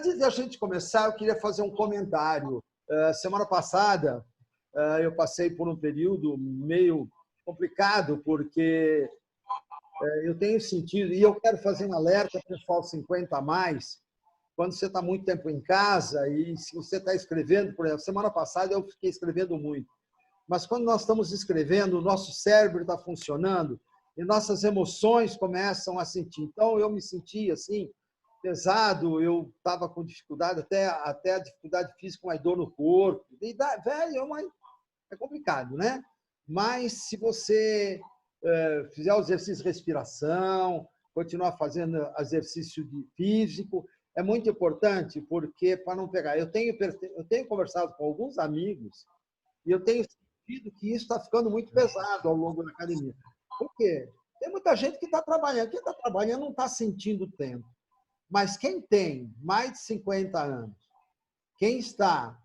Antes de a gente começar, eu queria fazer um comentário. Semana passada, eu passei por um período meio complicado, porque eu tenho sentido, e eu quero fazer um alerta para o pessoal 50 a mais, quando você está muito tempo em casa e se você está escrevendo, por exemplo, semana passada eu fiquei escrevendo muito, mas quando nós estamos escrevendo, o nosso cérebro está funcionando e nossas emoções começam a sentir. Então, eu me senti assim, pesado, eu estava com dificuldade, até a dificuldade física, uma dor no corpo. E, velho, é complicado, né? Mas se você fizer o exercício de respiração, continuar fazendo exercício físico, é muito importante, porque para não pegar. Eu tenho conversado com alguns amigos e eu tenho sentido que isso está ficando muito pesado ao longo da academia. Por quê? Tem muita gente que está trabalhando. Quem está trabalhando não está sentindo o tempo. Mas quem tem mais de 50 anos, quem está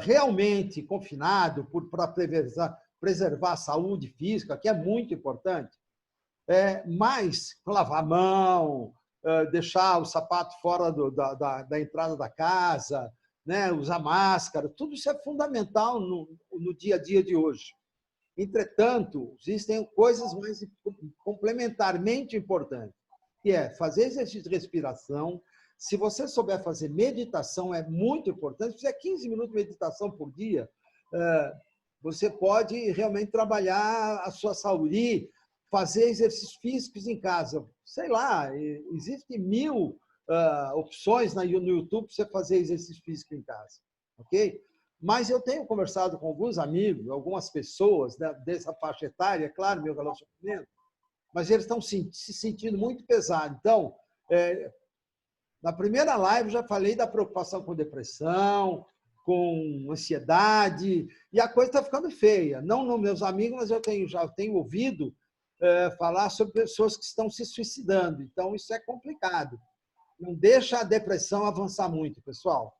realmente confinado para preservar a saúde física, que é muito importante, mas lavar a mão, deixar o sapato fora da entrada da casa, né, usar máscara, tudo isso é fundamental no dia a dia de hoje. Entretanto, existem coisas mais complementarmente importantes, que é fazer exercício de respiração. Se você souber fazer meditação, é muito importante. Se fizer 15 minutos de meditação por dia, você pode realmente trabalhar a sua saúde, fazer exercícios físicos em casa. Sei lá, existem 1000 opções no YouTube para você fazer exercício físico em casa, ok? Mas eu tenho conversado com alguns amigos, algumas pessoas dessa faixa etária, claro, meu relacionamento, mas eles estão se sentindo muito pesado. Então, na primeira live, já falei da preocupação com depressão, com ansiedade, e a coisa está ficando feia. Não nos meus amigos, mas já tenho ouvido falar sobre pessoas que estão se suicidando. Então, isso é complicado. Não deixa a depressão avançar muito, pessoal.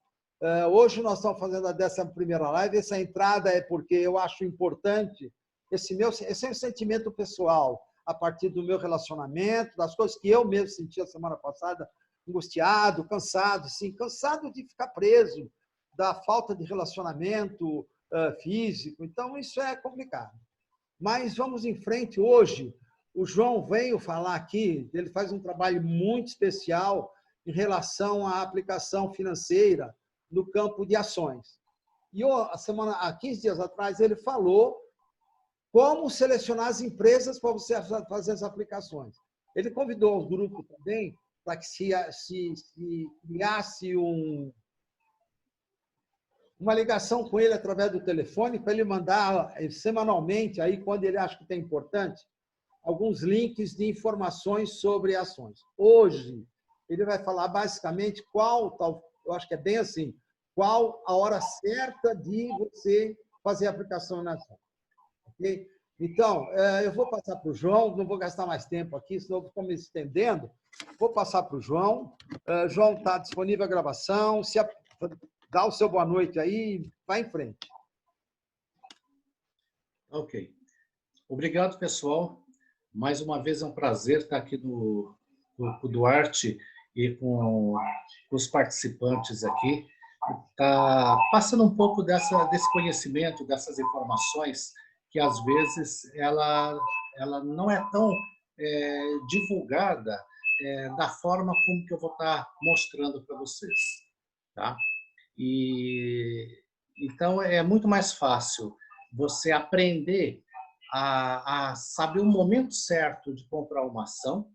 Hoje nós estamos fazendo a 11ª live. Essa entrada é porque eu acho importante esse é um sentimento pessoal, a partir do meu relacionamento, das coisas que eu mesmo senti a semana passada, angustiado, cansado, sim, cansado de ficar preso, da falta de relacionamento físico. Então, isso é complicado. Mas vamos em frente hoje. O João veio falar aqui, ele faz um trabalho muito especial em relação à aplicação financeira no campo de ações. E há 15 dias atrás, ele falou como selecionar as empresas para você fazer as aplicações. Ele convidou o grupo também para que se criasse uma ligação com ele através do telefone, para ele mandar semanalmente, aí, quando ele acha que tem importante, alguns links de informações sobre ações. Hoje, ele vai falar basicamente eu acho que é bem assim, qual a hora certa de você fazer a aplicação na ação. Okay? Então, eu vou passar para o João, não vou gastar mais tempo aqui, senão eu estou me estendendo. Vou passar para o João. João, está disponível a gravação. Dá o seu boa noite aí, vai em frente. Ok. Obrigado, pessoal. Mais uma vez é um prazer estar aqui com o Duarte e com os participantes aqui. Tá passando um pouco desse conhecimento, dessas informações que, às vezes, ela não é tão divulgada da forma como que eu vou estar mostrando para vocês. Tá? Então, é muito mais fácil você aprender a saber o momento certo de comprar uma ação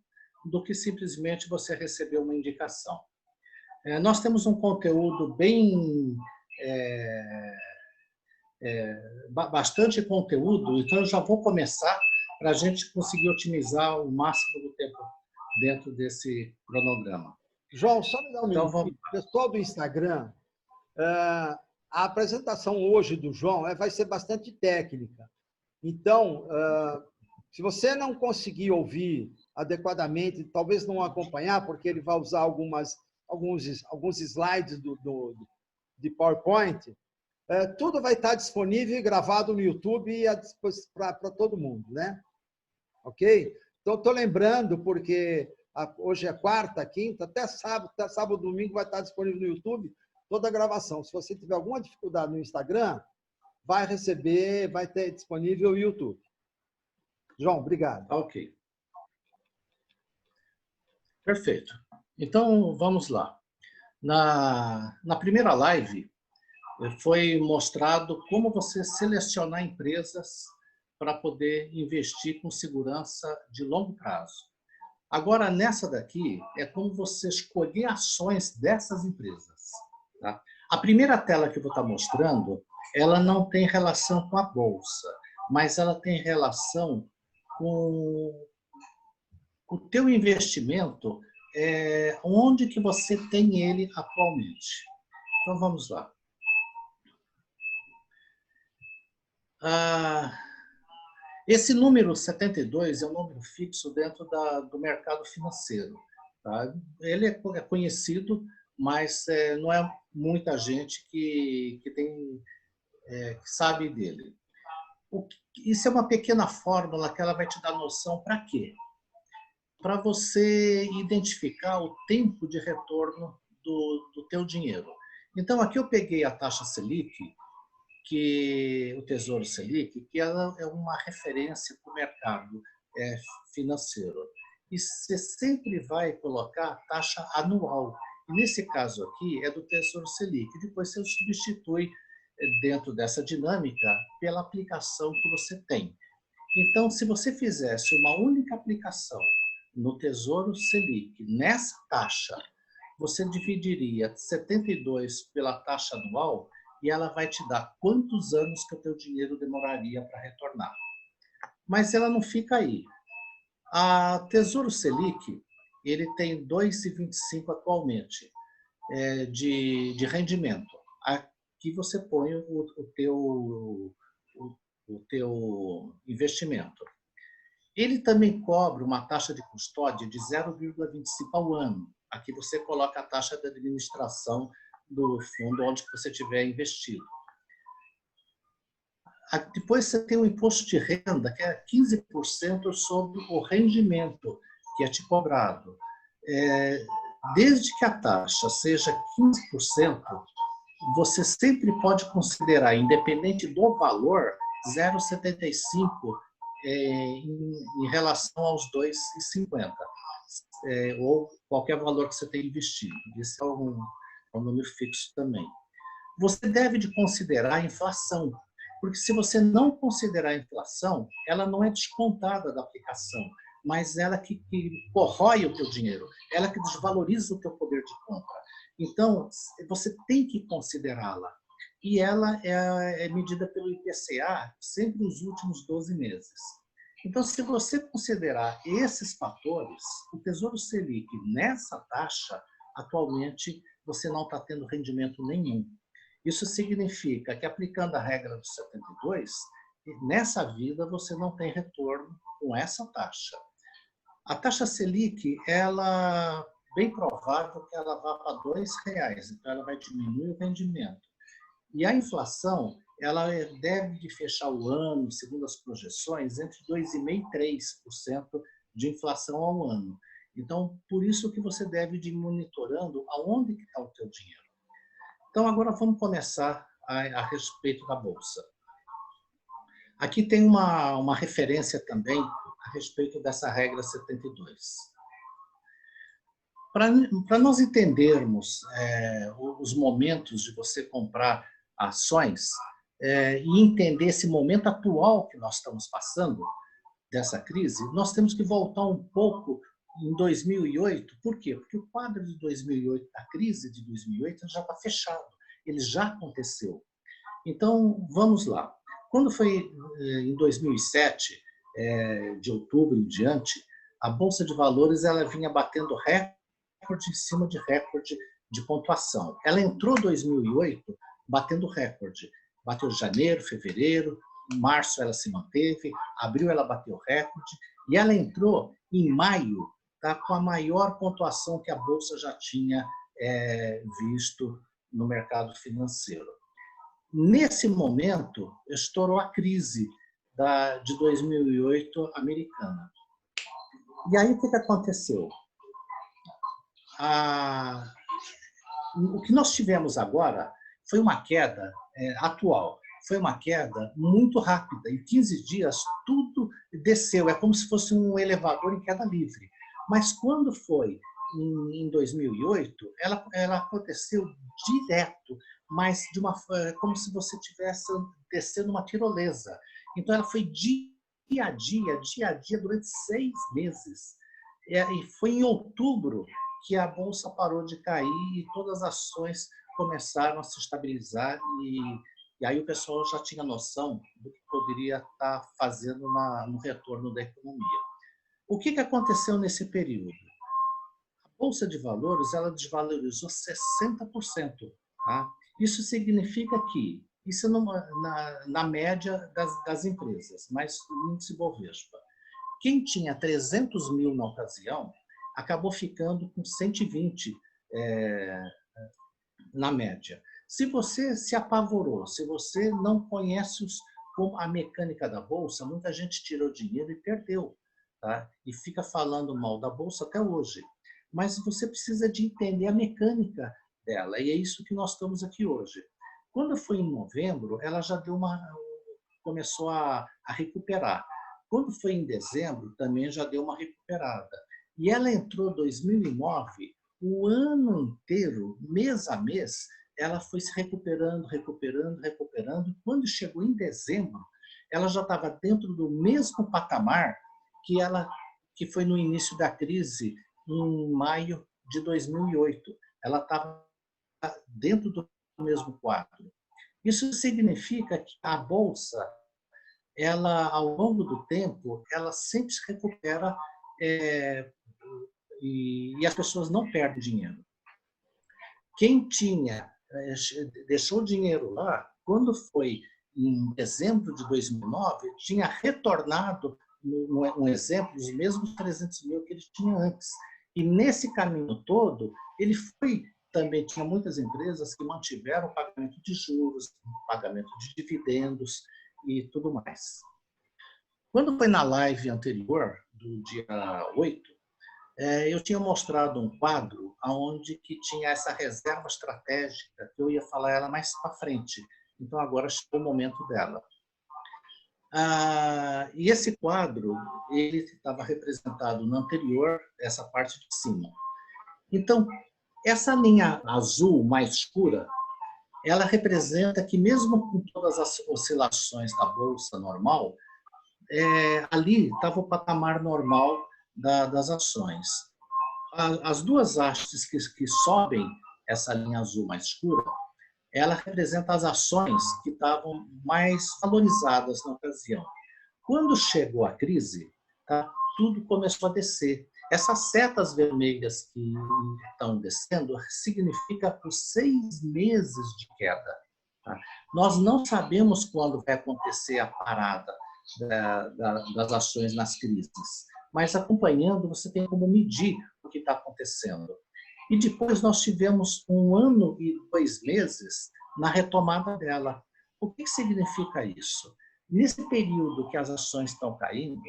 do que simplesmente você receber uma indicação. Nós temos um conteúdo bastante conteúdo, então eu já vou começar para a gente conseguir otimizar o máximo do tempo dentro desse cronograma. João, só me dá um minuto. Pessoal do Instagram, a apresentação hoje do João vai ser bastante técnica. Então, se você não conseguir ouvir adequadamente, talvez não acompanhar, porque ele vai usar alguns slides de PowerPoint, tudo vai estar disponível e gravado no YouTube para todo mundo, né? Ok? Então, estou lembrando, porque hoje é quarta, quinta, até sábado, domingo vai estar disponível no YouTube toda a gravação. Se você tiver alguma dificuldade no Instagram, vai receber, vai ter disponível o YouTube. João, obrigado. Ok. Perfeito. Então, vamos lá. Na primeira live, foi mostrado como você selecionar empresas para poder investir com segurança de longo prazo. Agora, nessa daqui, é como você escolher ações dessas empresas. Tá? A primeira tela que eu vou estar mostrando, ela não tem relação com a Bolsa, mas ela tem relação com o teu investimento, onde que você tem ele atualmente. Então, vamos lá. Esse número 72 é um número fixo dentro do mercado financeiro. Tá? Ele é conhecido, mas não é muita gente que sabe dele. Isso é uma pequena fórmula que ela vai te dar noção para quê? Para você identificar o tempo de retorno do teu dinheiro. Então, aqui eu peguei a taxa Selic, o Tesouro Selic, que ela é uma referência para o mercado financeiro. E você sempre vai colocar a taxa anual. E nesse caso aqui é do Tesouro Selic. Depois você substitui dentro dessa dinâmica pela aplicação que você tem. Então, se você fizesse uma única aplicação no Tesouro Selic, nessa taxa, você dividiria 72 pela taxa anual e ela vai te dar quantos anos que o teu dinheiro demoraria para retornar. Mas ela não fica aí. A Tesouro Selic, ele tem 2,25 atualmente de rendimento. Aqui você põe o teu investimento. Ele também cobra uma taxa de custódia de 0,25 ao ano. Aqui você coloca a taxa de administração do fundo onde você tiver investido. Depois você tem o imposto de renda, que é 15% sobre o rendimento que é te cobrado. Desde que a taxa seja 15%, você sempre pode considerar, independente do valor, 0,75 em relação aos 2,50, ou qualquer valor que você tenha investido. Esse é um número fixo também. Você deve de considerar a inflação, porque se você não considerar a inflação, ela não é descontada da aplicação, mas ela que corrói o teu dinheiro, ela que desvaloriza o teu poder de compra. Então, você tem que considerá-la. E ela é medida pelo IPCA sempre nos últimos 12 meses. Então, se você considerar esses fatores, o Tesouro Selic nessa taxa, atualmente, você não está tendo rendimento nenhum. Isso significa que, aplicando a regra do 72, nessa vida você não tem retorno com essa taxa. A taxa Selic, ela bem provável que ela vá para R$2, então ela vai diminuir o rendimento. E a inflação, ela deve de fechar o ano, segundo as projeções, entre 2,5% e 3% de inflação ao ano. Então, por isso que você deve de ir monitorando aonde que está o teu dinheiro. Então, agora vamos começar a respeito da Bolsa. Aqui tem uma referência também a respeito dessa regra 72. Para nós entendermos os momentos de você comprar ações e entender esse momento atual que nós estamos passando, dessa crise, nós temos que voltar um pouco em 2008. Por quê? Porque o quadro de 2008, a crise de 2008, já está fechado. Ele já aconteceu. Então, vamos lá. Quando foi em 2007, de outubro em diante, a Bolsa de Valores ela vinha batendo recorde em cima de recorde de pontuação. Ela entrou em 2008 batendo recorde. Bateu janeiro, fevereiro, em março ela se manteve, abril ela bateu recorde, e ela entrou em maio com a maior pontuação que a Bolsa já tinha visto no mercado financeiro. Nesse momento, estourou a crise de 2008 americana. E aí, o que aconteceu? o que nós tivemos agora foi uma queda atual. Foi uma queda muito rápida. Em 15 dias, tudo desceu. É como se fosse um elevador em queda livre. Mas quando foi em 2008, ela aconteceu direto, mas como se você estivesse descendo uma tirolesa. Então, ela foi dia a dia, durante 6 meses. E foi em outubro que a Bolsa parou de cair e todas as ações começaram a se estabilizar e aí o pessoal já tinha noção do que poderia estar fazendo no retorno da economia. O que aconteceu nesse período? A Bolsa de Valores ela desvalorizou 60%. Tá? Isso significa que, isso é na média das empresas, mas o índice Bovespa. Quem tinha 300 mil na ocasião acabou ficando com 120 na média. Se você se apavorou, se você não conhece a mecânica da Bolsa, muita gente tirou dinheiro e perdeu. Tá? E fica falando mal da Bolsa até hoje. Mas você precisa de entender a mecânica dela, e é isso que nós estamos aqui hoje. Quando foi em novembro, ela já começou a recuperar. Quando foi em dezembro, também já deu uma recuperada. E ela entrou em 2009, o ano inteiro, mês a mês, ela foi se recuperando. Quando chegou em dezembro, ela já estava dentro do mesmo patamar que foi no início da crise, em maio de 2008. Ela estava dentro do mesmo quadro. Isso significa que a Bolsa, ela, ao longo do tempo, ela sempre se recupera e as pessoas não perdem dinheiro. Quem deixou dinheiro lá, quando foi em dezembro de 2009, tinha retornado, um exemplo, os mesmos 300 mil que ele tinha antes. E nesse caminho todo, ele também tinha muitas empresas que mantiveram o pagamento de juros, pagamento de dividendos e tudo mais. Quando foi na live anterior, do dia 8, eu tinha mostrado um quadro onde que tinha essa reserva estratégica, que eu ia falar ela mais para frente. Então, agora chegou o momento dela. E esse quadro, ele estava representado no anterior, essa parte de cima. Então, essa linha azul mais escura, ela representa que mesmo com todas as oscilações da Bolsa normal, ali estava o patamar normal das ações. As duas hastes que sobem essa linha azul mais escura, ela representa as ações que estavam mais valorizadas na ocasião. Quando chegou a crise, tá, tudo começou a descer. Essas setas vermelhas que estão descendo significa os 6 meses de queda. Tá? Nós não sabemos quando vai acontecer a parada das ações nas crises, mas acompanhando você tem como medir o que está acontecendo. E depois nós tivemos 1 ano e 2 meses na retomada dela. O que significa isso? Nesse período que as ações estão caindo,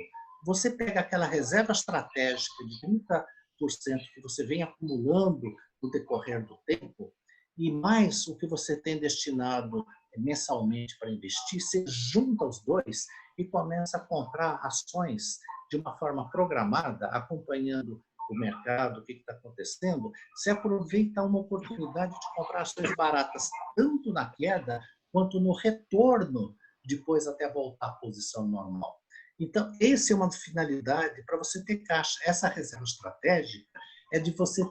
você pega aquela reserva estratégica de 30% que você vem acumulando no decorrer do tempo, e mais o que você tem destinado mensalmente para investir, você junta os dois e começa a comprar ações de uma forma programada, acompanhando o mercado, o que está acontecendo, você aproveita uma oportunidade de comprar ações baratas, tanto na queda, quanto no retorno, depois até voltar à posição normal. Então, essa é uma finalidade para você ter caixa. Essa reserva estratégica é de você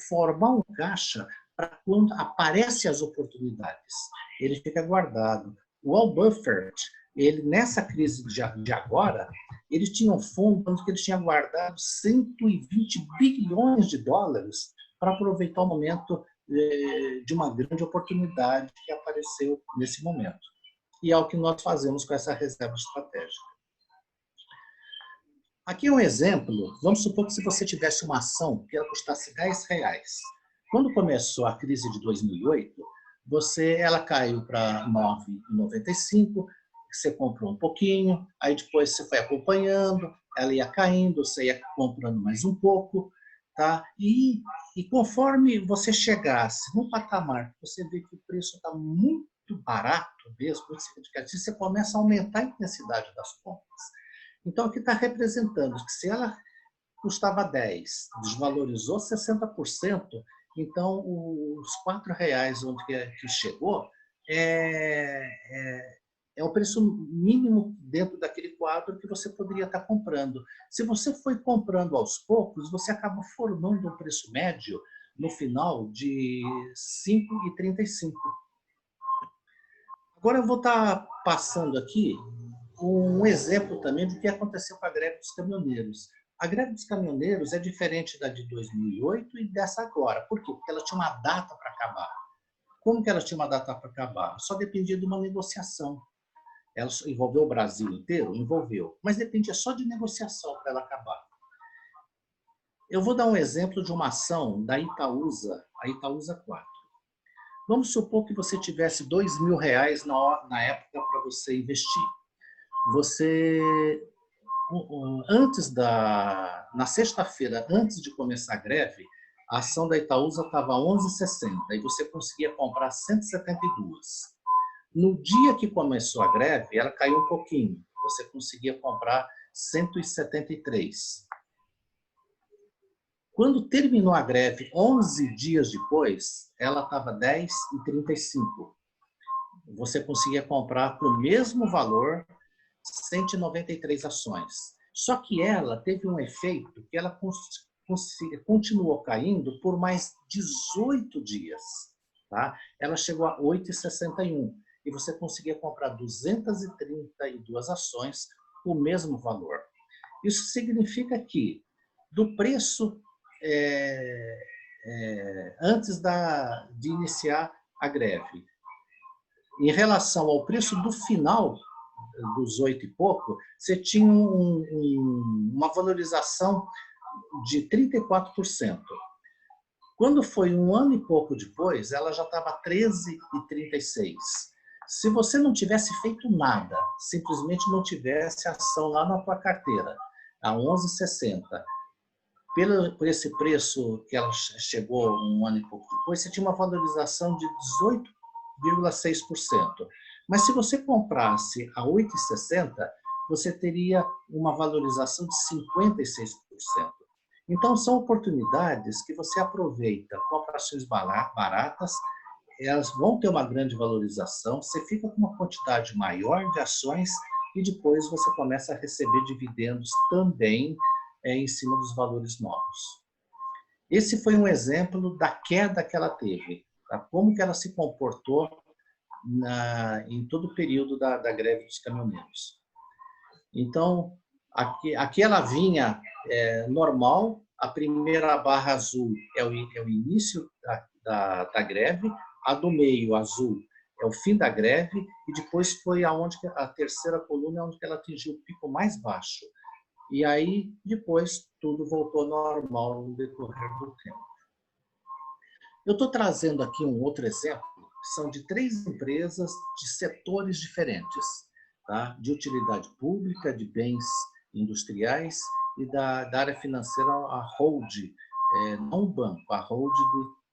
formar um caixa para quando aparecem as oportunidades. Ele fica guardado. O Warren Buffett, ele, nessa crise de agora, ele tinha um fundo onde ele tinha guardado 120 bilhões de dólares para aproveitar o momento de uma grande oportunidade que apareceu nesse momento. E é o que nós fazemos com essa reserva estratégica. Aqui é um exemplo. Vamos supor que se você tivesse uma ação que ela custasse R$10. Quando começou a crise de 2008, ela caiu para R$ 9,95, você comprou um pouquinho, aí depois você foi acompanhando, ela ia caindo, você ia comprando mais um pouco. tá? E conforme você chegasse no patamar, você vê que o preço está muito barato mesmo, muito significativo, você começa a aumentar a intensidade das compras. Então, aqui está representando que se ela custava 10, desvalorizou 60%, então os R$ 4 onde que chegou é o preço mínimo dentro daquele quadro que você poderia estar comprando. Se você foi comprando aos poucos, você acaba formando um preço médio no final de R$ 5,35. Agora eu vou estar passando aqui um exemplo também do que aconteceu com a greve dos caminhoneiros. A greve dos caminhoneiros é diferente da de 2008 e dessa agora. Por quê? Porque ela tinha uma data para acabar. Como que ela tinha uma data para acabar? Só dependia de uma negociação. Ela envolveu o Brasil inteiro? Envolveu. Mas dependia só de negociação para ela acabar. Eu vou dar um exemplo de uma ação da Itaúsa, a Itaúsa 4. Vamos supor que você tivesse R$ 2.000 na época para você investir. Você, na sexta-feira, antes de começar a greve, a ação da Itaúsa estava 11,60 e você conseguia comprar 172. No dia que começou a greve, ela caiu um pouquinho. Você conseguia comprar 173. Quando terminou a greve, 11 dias depois, ela estava 10,35. Você conseguia comprar por mesmo valor 193 ações. Só que ela teve um efeito que ela continuou caindo por mais 18 dias. Tá? Ela chegou a 8,61 e você conseguia comprar 232 ações por mesmo valor. Isso significa que do preço antes de iniciar a greve, em relação ao preço do final dos 8 e pouco, você tinha uma valorização de 34%. Quando foi um ano e pouco depois, ela já estava 13,36. Se você não tivesse feito nada, simplesmente não tivesse ação lá na tua carteira, a 11,60, por esse preço que ela chegou um ano e pouco depois, você tinha uma valorização de 18,6%. Mas se você comprasse a 8,60, você teria uma valorização de 56%. Então, são oportunidades que você aproveita, compra ações baratas, elas vão ter uma grande valorização, você fica com uma quantidade maior de ações e depois você começa a receber dividendos também em cima dos valores novos. Esse foi um exemplo da queda que ela teve, tá? Como que ela se comportou em todo o período da greve dos caminhoneiros. Então, aqui ela vinha normal, a primeira barra azul é o início da greve, a do meio azul é o fim da greve, e depois foi a terceira coluna, onde ela atingiu o pico mais baixo. E aí, depois, tudo voltou ao normal no decorrer do tempo. Eu estou trazendo aqui um outro exemplo, que são de 3 empresas de setores diferentes, tá? De utilidade pública, de bens industriais e da área financeira, a Hold, não o banco, a Hold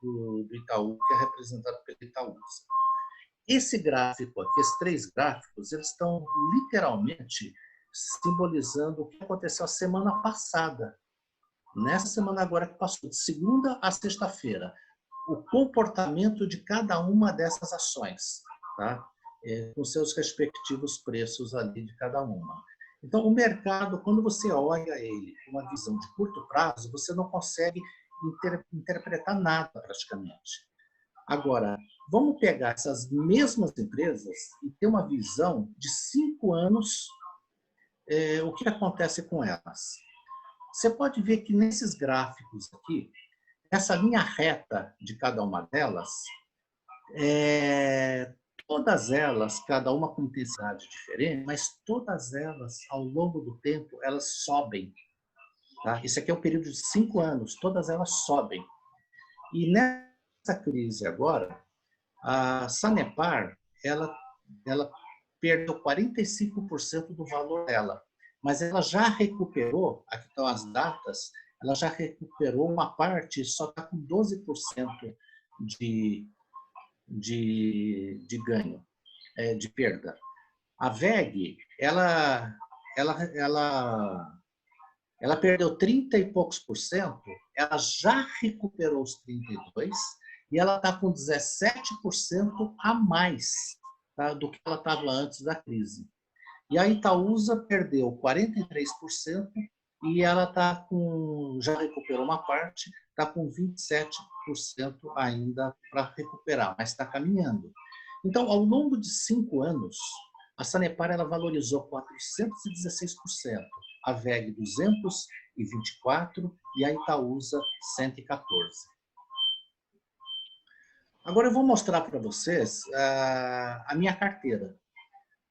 do Itaú, que é representada pelo Itaú. Esse gráfico aqui, esses 3 gráficos, eles estão literalmente simbolizando o que aconteceu a semana passada. Nessa semana agora que passou, de segunda a sexta-feira, o comportamento de cada uma dessas ações, tá? Com seus respectivos preços ali de cada uma. Então, o mercado, quando você olha ele com uma visão de curto prazo, você não consegue interpretar nada praticamente. Agora, vamos pegar essas mesmas empresas e ter uma visão de 5 anos, o que acontece com elas. Você pode ver que nesses gráficos aqui, essa linha reta de cada uma delas, todas elas, cada uma com intensidade diferente, mas todas elas, ao longo do tempo, elas sobem. Tá? Esse aqui é o período de 5 anos, todas elas sobem. E nessa crise agora, a Sanepar, ela perdeu 45% do valor dela, mas ela já recuperou, aqui estão as datas, ela já recuperou uma parte, só está com 12% de ganho, de perda. A VEG, ela perdeu 30 e poucos por cento, ela já recuperou os 32% e ela está com 17% a mais, tá, do que ela estava antes da crise. E a Itaúsa perdeu 43% e ela já recuperou uma parte, está com 27% ainda para recuperar, mas está caminhando. Então, ao longo de 5 anos, a Sanepar ela valorizou 416%, a VEG 224% e a Itaúsa 114%. Agora eu vou mostrar para vocês a minha carteira.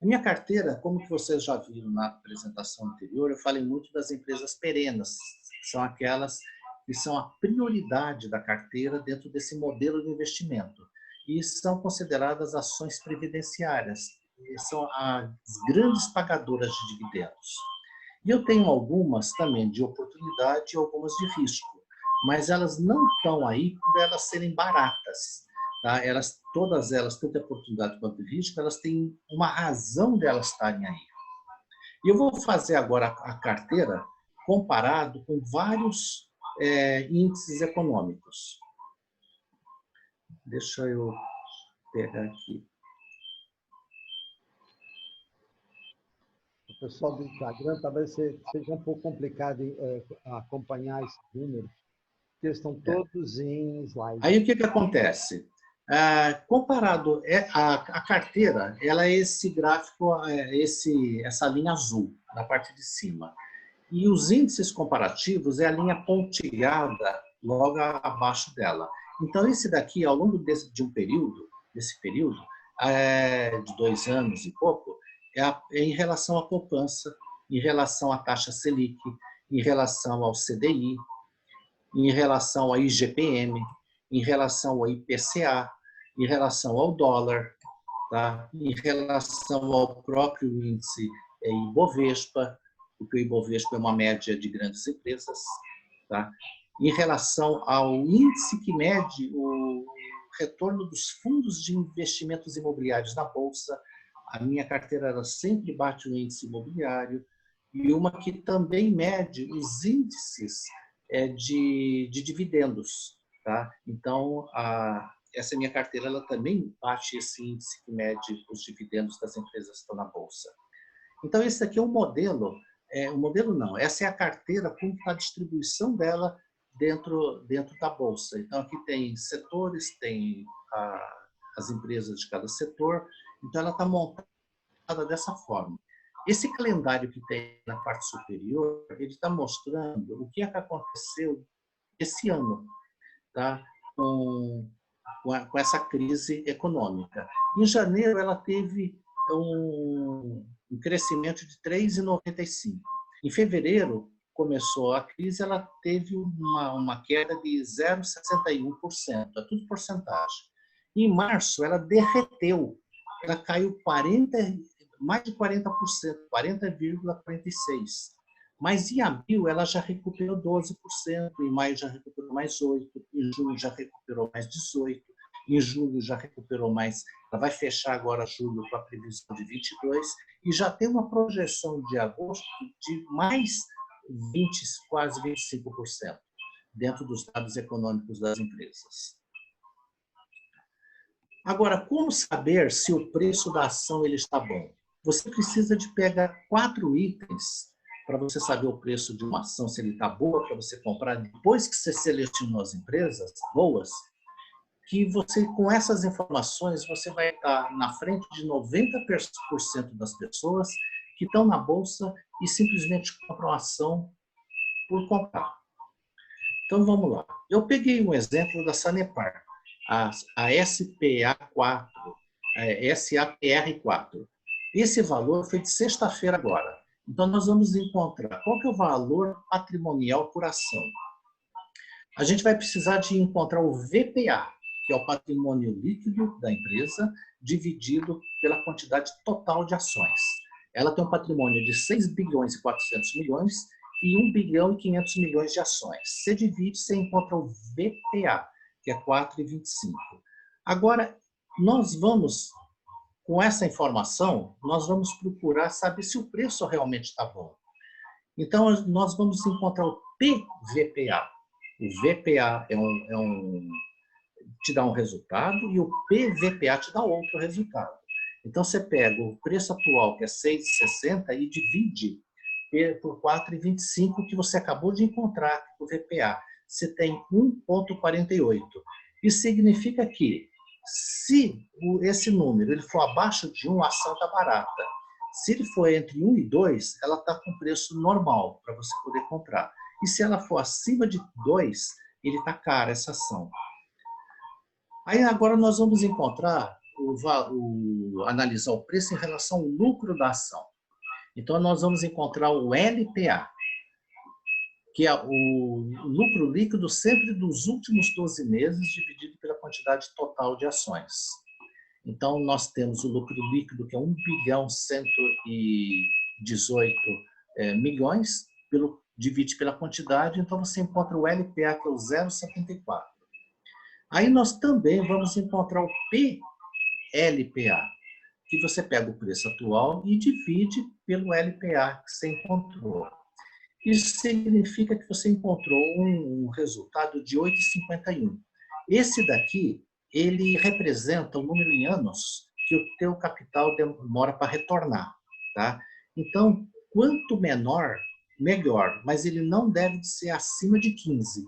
A minha carteira, como que vocês já viram na apresentação anterior, eu falei muito das empresas perenes, que são aquelas que são a prioridade da carteira dentro desse modelo de investimento. E são consideradas ações previdenciárias, são as grandes pagadoras de dividendos. E eu tenho algumas também de oportunidade e algumas de risco, mas elas não estão aí por elas serem baratas. Tá? Todas elas, tanto a oportunidade quanto o risco, elas têm uma razão delas estarem aí. E eu vou fazer agora a carteira comparado com vários índices econômicos. Deixa eu pegar aqui. O pessoal do Instagram talvez seja um pouco complicado acompanhar esses números, porque estão todos em slide. Aí o que acontece? Comparado, a carteira, ela é esse gráfico, essa linha azul na parte de cima. E os índices comparativos é a linha pontilhada logo abaixo dela. Então, esse daqui, ao longo desse período, de 2 anos e pouco, é em relação à poupança, em relação à taxa Selic, em relação ao CDI, em relação ao IGPM, em relação ao IPCA, em relação ao dólar, tá? Em relação ao próprio índice Ibovespa, porque o Ibovespa é uma média de grandes empresas, tá? Em relação ao índice que mede o retorno dos fundos de investimentos imobiliários na Bolsa, a minha carteira ela sempre bate o índice imobiliário, e uma que também mede os índices de dividendos. Tá? Então, essa minha carteira ela também bate esse índice que mede os dividendos das empresas que estão na Bolsa. Então, esse aqui é um modelo, essa é a carteira com a distribuição dela dentro da Bolsa. Então, aqui tem setores, tem as empresas de cada setor, então ela está montada dessa forma. Esse calendário que tem na parte superior, ele está mostrando o que aconteceu esse ano, tá? com essa crise econômica. Em janeiro, ela teve um crescimento de 3,95%. Em fevereiro, começou a crise, ela teve uma queda de 0,61%, é tudo porcentagem. Em março, ela derreteu, ela caiu mais de 40%, 40,46%. Mas em abril ela já recuperou 12%, em maio já recuperou mais 8%, em junho já recuperou mais 18%, em julho já recuperou mais, ela vai fechar agora julho com a previsão de 22%, e já tem uma projeção de agosto de mais 20%, quase 25%, dentro dos dados econômicos das empresas. Agora, como saber se o preço da ação ele está bom? Você precisa de pegar 4 itens para você saber o preço de uma ação, se ele está boa para você comprar, depois que você selecionou as empresas boas, que você, com essas informações, você vai estar na frente de 90% das pessoas que estão na Bolsa e simplesmente compram ação por comprar. Então, vamos lá. Eu peguei um exemplo da Sanepar, a SPA4, SAPR4. Esse valor foi de sexta-feira agora. Então, nós vamos encontrar qual que é o valor patrimonial por ação. A gente vai precisar de encontrar o VPA, que é o patrimônio líquido da empresa, dividido pela quantidade total de ações. Ela tem um patrimônio de 6 bilhões e 400 milhões e 1 bilhão e 500 milhões de ações. Você divide, você encontra o VPA, que é 4,25. Agora, nós vamos, com essa informação, nós vamos procurar saber se o preço realmente está bom. Então, nós vamos encontrar o PVPA. O VPA te dá um resultado e o PVPA te dá outro resultado. Então, você pega o preço atual, que é 6,60, e divide por 4,25 que você acabou de encontrar o VPA. Você tem 1,48. Isso significa que, se esse número ele for abaixo de 1, a ação está barata. Se ele for entre 1 e 2, ela está com preço normal para você poder comprar. E se ela for acima de 2, ele está cara, essa ação. Aí agora nós vamos encontrar, analisar o preço em relação ao lucro da ação. Então nós vamos encontrar o LPA, que é o lucro líquido sempre dos últimos 12 meses dividido pela quantidade total de ações. Então nós temos o lucro líquido, que é 1 bilhão 118 milhões, divide pela quantidade, então você encontra o LPA, que é o 0,74. Aí nós também vamos encontrar o PLPA, que você pega o preço atual e divide pelo LPA que você encontrou. Isso significa que você encontrou um resultado de 8,51. Esse daqui, ele representa o número em anos que o teu capital demora para retornar. Tá? Então, quanto menor, melhor, mas ele não deve ser acima de 15.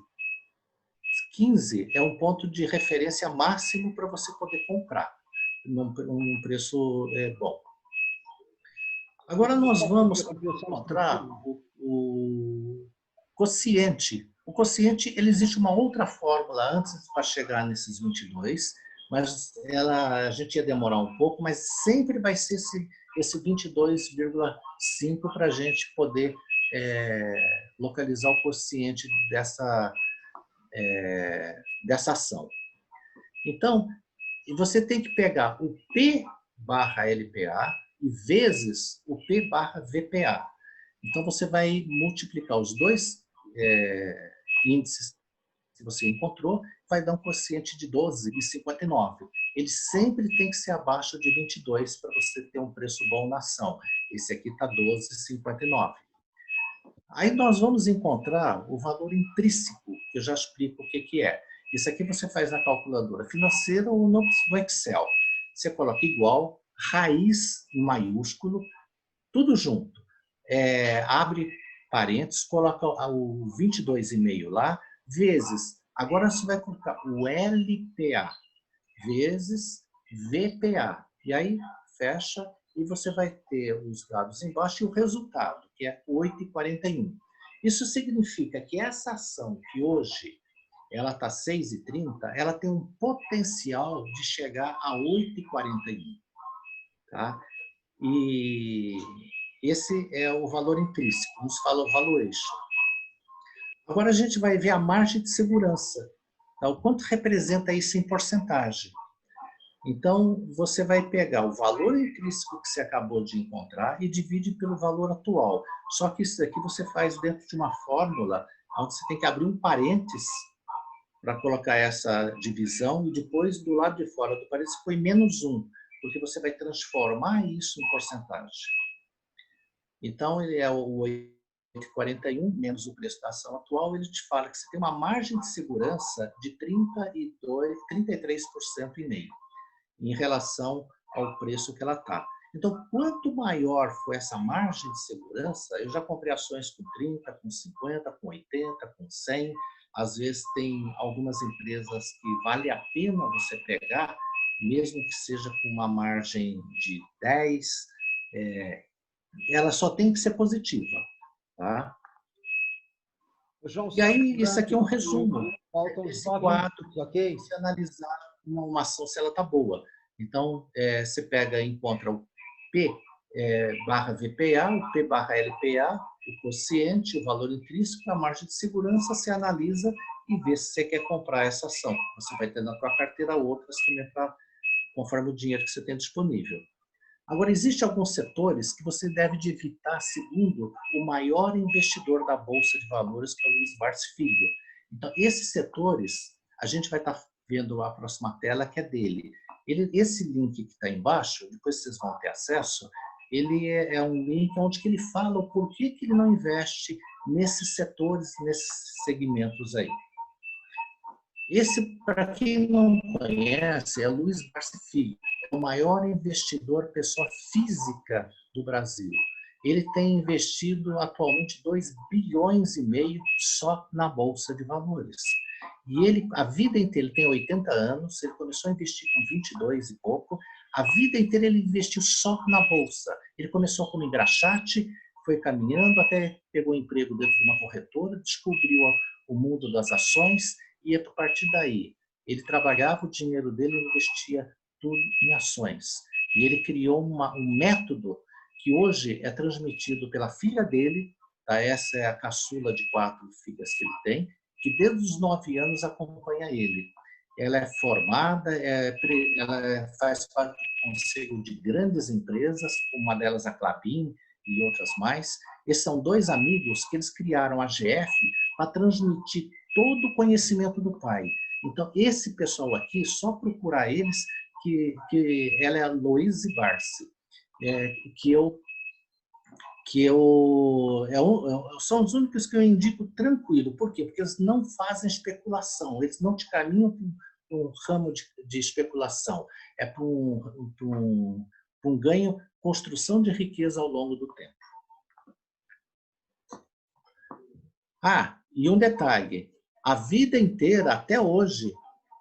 15 é um ponto de referência máximo para você poder comprar num preço bom. Agora nós vamos encontrar o quociente. O quociente, ele existe uma outra fórmula antes para chegar nesses 22, mas a gente ia demorar um pouco, mas sempre vai ser esse 22,5 para a gente poder localizar o quociente dessa ação. Então, você tem que pegar o P barra LPA e vezes o P barra VPA. Então, você vai multiplicar os dois índices que você encontrou, vai dar um quociente de 12,59. Ele sempre tem que ser abaixo de 22 para você ter um preço bom na ação. Esse aqui está 12,59. Aí nós vamos encontrar o valor intrínseco, que eu já explico o que é. Isso aqui você faz na calculadora financeira ou no Excel. Você coloca igual, raiz em maiúsculo, tudo junto. Abre parênteses, coloca o 22,5 lá, vezes, agora você vai colocar o LPA, vezes VPA. E aí fecha e você vai ter os dados embaixo e o resultado, que é 8,41. Isso significa que essa ação que hoje ela está 6,30, ela tem um potencial de chegar a 8,41. Tá? E esse é o valor intrínseco, vamos falar o valuation. Agora a gente vai ver a margem de segurança. Tá? O quanto representa isso em porcentagem. Então, você vai pegar o valor intrínseco que você acabou de encontrar e divide pelo valor atual. Só que isso daqui você faz dentro de uma fórmula onde você tem que abrir um parênteses para colocar essa divisão e depois do lado de fora do parênteses põe -1, porque você vai transformar isso em porcentagem. Então, ele é o 8,41 menos o preço da ação atual, ele te fala que você tem uma margem de segurança de 33% e meio em relação ao preço que ela está. Então, quanto maior for essa margem de segurança, eu já comprei ações com 30, com 50, com 80, com 100, às vezes tem algumas empresas que vale a pena você pegar, mesmo que seja com uma margem de 10, ela só tem que ser positiva. Tá? João, e aí, isso aqui é um resumo desse quadro, okay? Se analisar uma ação, se ela está boa. Então, você pega e encontra o P barra VPA, o P barra LPA, o quociente, o valor intrínseco, a margem de segurança, você analisa e vê se você quer comprar essa ação. Você vai ter na sua carteira outras também, conforme o dinheiro que você tem disponível. Agora, existem alguns setores que você deve de evitar, segundo o maior investidor da Bolsa de Valores, que é o Luiz Barsi Filho. Então, esses setores, a gente vai estar vendo a próxima tela, que é dele. Esse link que está embaixo, depois vocês vão ter acesso, ele é um link onde ele fala o porquê que ele não investe nesses setores, nesses segmentos aí. Esse, para quem não conhece, é Luiz Barsi Filho, é o maior investidor pessoa física do Brasil. Ele tem investido atualmente 2,5 bilhões só na Bolsa de Valores. E ele, a vida inteira, ele tem 80 anos, ele começou a investir com 22 e pouco, a vida inteira ele investiu só na Bolsa. Ele começou como engraxate, foi caminhando, até pegou um emprego dentro de uma corretora, descobriu o mundo das ações, e a partir daí, ele trabalhava o dinheiro dele e investia tudo em ações. E ele criou um método que hoje é transmitido pela filha dele, tá? Essa é a caçula de 4 filhas que ele tem, que desde os 9 anos acompanha ele. Ela é formada, ela faz parte do conselho de grandes empresas, uma delas a Klabin e outras mais. Esses são 2 amigos que eles criaram a GF para transmitir todo o conhecimento do pai. Então, esse pessoal aqui, só procurar eles, que ela é a Louise Barsi, são os únicos que eu indico tranquilo. Por quê? Porque eles não fazem especulação, eles não te caminham para um ramo de especulação, é para um ganho, construção de riqueza ao longo do tempo. E um detalhe, a vida inteira, até hoje,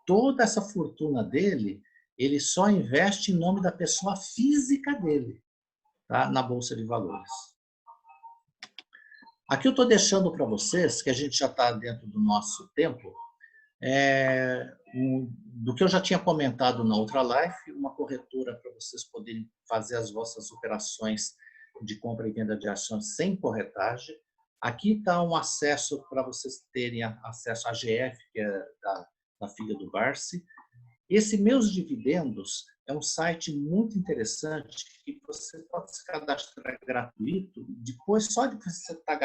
toda essa fortuna dele, ele só investe em nome da pessoa física dele, tá? Na Bolsa de Valores. Aqui eu estou deixando para vocês, que a gente já está dentro do nosso tempo, do que eu já tinha comentado na outra live, uma corretora para vocês poderem fazer as vossas operações de compra e venda de ações sem corretagem. Aqui está um acesso para vocês terem acesso à GF, que é da filha do Barsi. Esse Meus Dividendos é um site muito interessante que você pode se cadastrar gratuito. Depois, só de você estar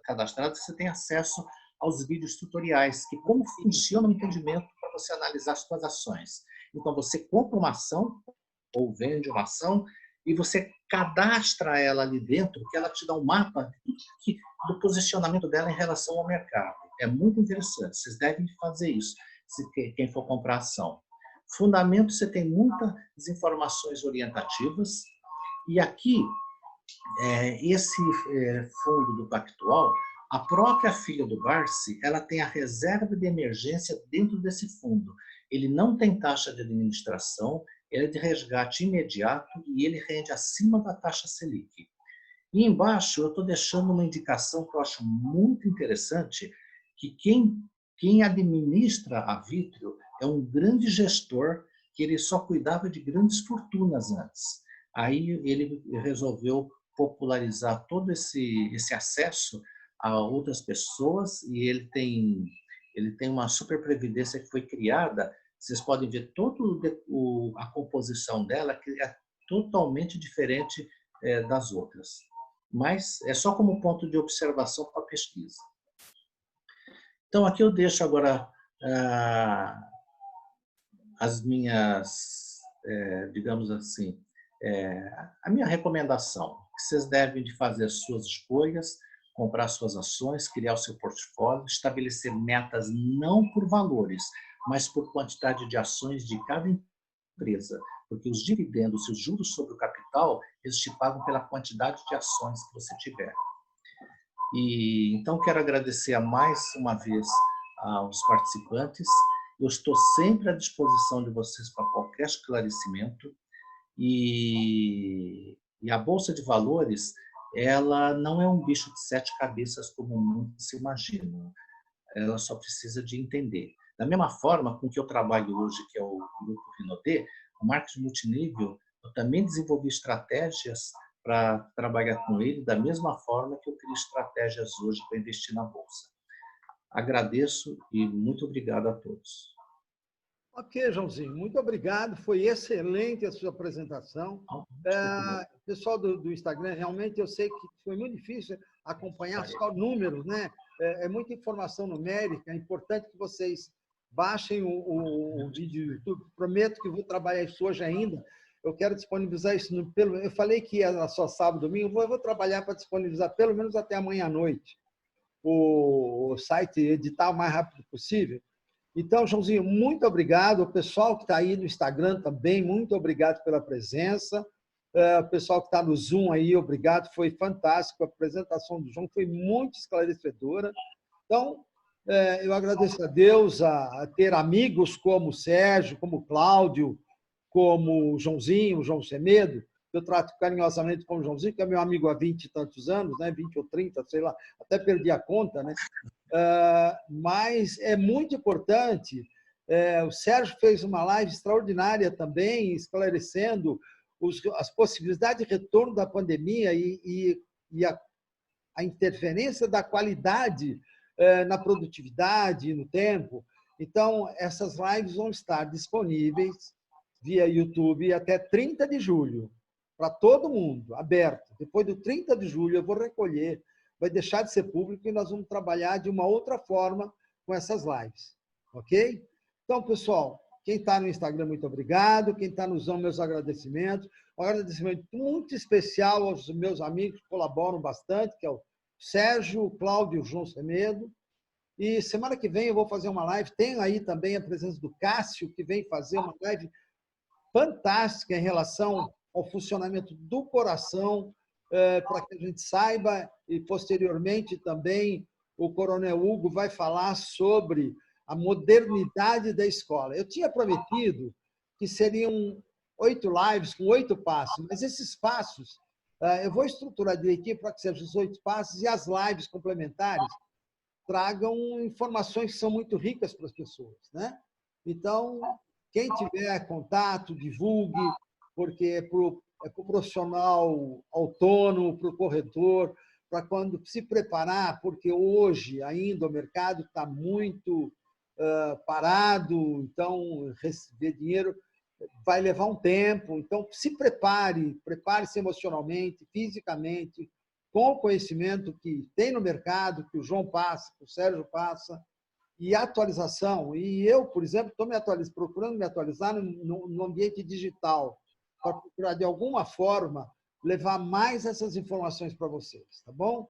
cadastrado, você tem acesso aos vídeos tutoriais, que como funciona o entendimento para você analisar as suas ações. Então, você compra uma ação ou vende uma ação e você cadastra ela ali dentro, que ela te dá um mapa do posicionamento dela em relação ao mercado. É muito interessante, vocês devem fazer isso, quem for comprar ação. Fundamento, você tem muitas informações orientativas, e aqui, esse fundo do Pactual, a própria filha do Barsi, ela tem a reserva de emergência dentro desse fundo. Ele não tem taxa de administração, ele é de resgate imediato e ele rende acima da taxa Selic. E embaixo eu estou deixando uma indicação que eu acho muito interessante, que quem administra a Vitrio é um grande gestor que ele só cuidava de grandes fortunas antes. Aí ele resolveu popularizar todo esse acesso a outras pessoas e ele tem uma super previdência que foi criada. Vocês podem ver toda a composição dela, que é totalmente diferente das outras. Mas é só como ponto de observação para a pesquisa. Então, aqui eu deixo agora as minhas, digamos assim, a minha recomendação, que vocês devem de fazer as suas escolhas, comprar suas ações, criar o seu portfólio, estabelecer metas não por valores, mas por quantidade de ações de cada empresa, porque os dividendos e os juros sobre o capital, eles te pagam pela quantidade de ações que você tiver. E então quero agradecer mais uma vez aos participantes. Eu estou sempre à disposição de vocês para qualquer esclarecimento. E a Bolsa de Valores, ela não é um bicho de 7 cabeças como muitos se imaginam. Ela só precisa de entender. Da mesma forma com que eu trabalho hoje, que é o Grupo Rinode, o marketing multinível, eu também desenvolvi estratégias para trabalhar com ele, da mesma forma que eu crio estratégias hoje para investir na Bolsa. Agradeço e muito obrigado a todos. Ok, Joãozinho, muito obrigado. Foi excelente a sua apresentação. Pessoal do Instagram, realmente eu sei que foi muito difícil acompanhar só números, né? É muita informação numérica. É importante que vocês baixem o vídeo do YouTube. Prometo que vou trabalhar isso hoje ainda. Eu quero disponibilizar isso eu falei que ia só sábado, domingo. Eu vou trabalhar para disponibilizar pelo menos até amanhã à noite o site, editar o mais rápido possível. Então, Joãozinho, muito obrigado. O pessoal que está aí no Instagram também, muito obrigado pela presença. O pessoal que está no Zoom aí, obrigado. Foi fantástico. A apresentação do João foi muito esclarecedora. Então, eu agradeço a Deus a ter amigos como o Sérgio, como o Cláudio, como o Joãozinho, o João Semedo. Eu trato carinhosamente como o Joãozinho, que é meu amigo há 20 e tantos anos, né? 20 ou 30, sei lá, até perdi a conta, né? Mas é muito importante. O Sérgio fez uma live extraordinária também, esclarecendo as possibilidades de retorno da pandemia e a interferência da qualidade na produtividade e no tempo. Então, essas lives vão estar disponíveis via YouTube até 30 de julho, para todo mundo, aberto. Depois do 30 de julho, eu vou recolher, vai deixar de ser público e nós vamos trabalhar de uma outra forma com essas lives. Ok? Então, pessoal, quem está no Instagram, muito obrigado. Quem está no Zoom, meus agradecimentos. Um agradecimento muito especial aos meus amigos que colaboram bastante, que é o Sérgio, o Cláudio e o João Semedo. E semana que vem eu vou fazer uma live. Tem aí também a presença do Cássio, que vem fazer uma live fantástica em relação ao funcionamento do coração, para que a gente saiba, e posteriormente também o Coronel Hugo vai falar sobre a modernidade da escola. Eu tinha prometido que seriam 8 lives com 8 passos, mas esses passos eu vou estruturar direitinho para que sejam os 8 passos e as lives complementares tragam informações que são muito ricas para as pessoas, né? Então, quem tiver contato, divulgue, porque é para o profissional autônomo, para o corretor, para quando se preparar, porque hoje ainda o mercado está muito parado, então receber dinheiro vai levar um tempo. Então, se prepare-se emocionalmente, fisicamente, com o conhecimento que tem no mercado, que o João passa, que o Sérgio passa, e atualização. E eu, por exemplo, estou procurando me atualizar no ambiente digital, para procurar, de alguma forma, levar mais essas informações para vocês, tá bom?